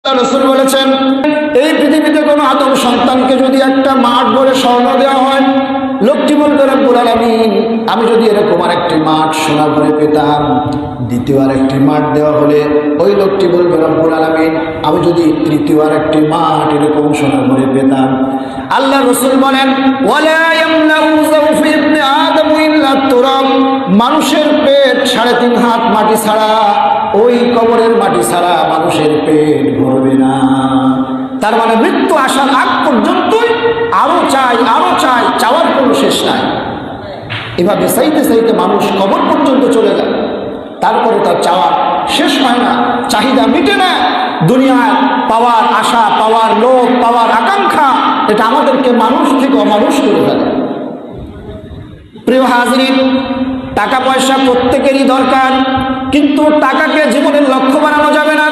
রাসূল বলেছেন, এই পৃথিবীতে কোনো আদম সন্তানকে যদি একটা মাঠ বলে স্বর্ণ দেওয়া হয়, লোকটি বলবে রব্বুল আলামিন, আমি যদি এরকম আরেকটি মাঠ সোনা করে পেতাম। দ্বিতীয় আরেকটি মাঠ দেওয়া হলে ওই লোকটি বলবে রব্বুল আলামিন, আমি যদি তৃতীয় আরেকটি মাঠ এরকম সোনা করে পেতাম। আল্লাহ রাসূল বলেন, ওয়ালা ইয়ামলাউ যাওফি ইবনে আদম ইল্লা তুরাব, মানুষের পেট 3.5 হাত মাটি ছাড়া, ওই কবরের মাটি ছাড়া মানুষের পেট ভরবে না। তার মানে মৃত্যু আসার আগ পর্যন্তই আরো চাই, আরো চাই, চাওয়ার কোনো শেষ নাই। এভাবে চাইতে চাইতে মানুষ কবর পর্যন্ত চলে যায়, তারপরে তার চাওয়া শেষ হয় না, চাহিদা মিটে না। দুনিয়ায় পাওয়ার আশা, পাওয়ার লোভ, পাওয়ার আকাঙ্ক্ষা, এটা আমাদেরকে মানুষ থেকে অমানুষ করে ফেলে। প্রিয় হাজরিন, টাকা পয়সা প্রত্যেকেরই দরকার, কিন্তু টাকাকে জীবনের লক্ষ্য বানানো যাবে না।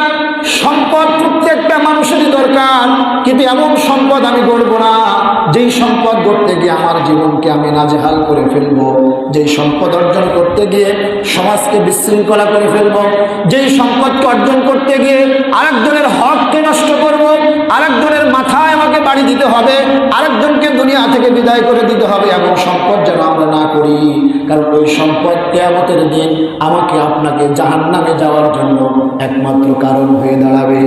সম্পদ প্রত্যেকটা মানুষেরই দরকার, কিন্তু এমন সম্পদ আমি গড়ব না যেই সম্পদ গড়তে গিয়ে আমার জীবনকে আমি নাজেহাল করে ফেলবো, যেই সম্পদ অর্জন করতে গিয়ে সমাজকে বিশৃঙ্খলা করে ফেলবো, যেই সম্পদকে অর্জন করতে গিয়ে আরেকজনের হককে নষ্ট করব, আরেকজনের মাথায় আমাকে বাড়ি দিতে হবে, আরেকজনকে দুনিয়া থেকে বিদায় করে দিতে হবে, এমন সম্পদ যেন আমরা না করি। কারণ ওই সম্পদ কিয়ামতের দিন আমাকে আপনাকে জাহান্নামে যাওয়ার জন্য একমাত্র কারণ হয়ে দাঁড়াবে।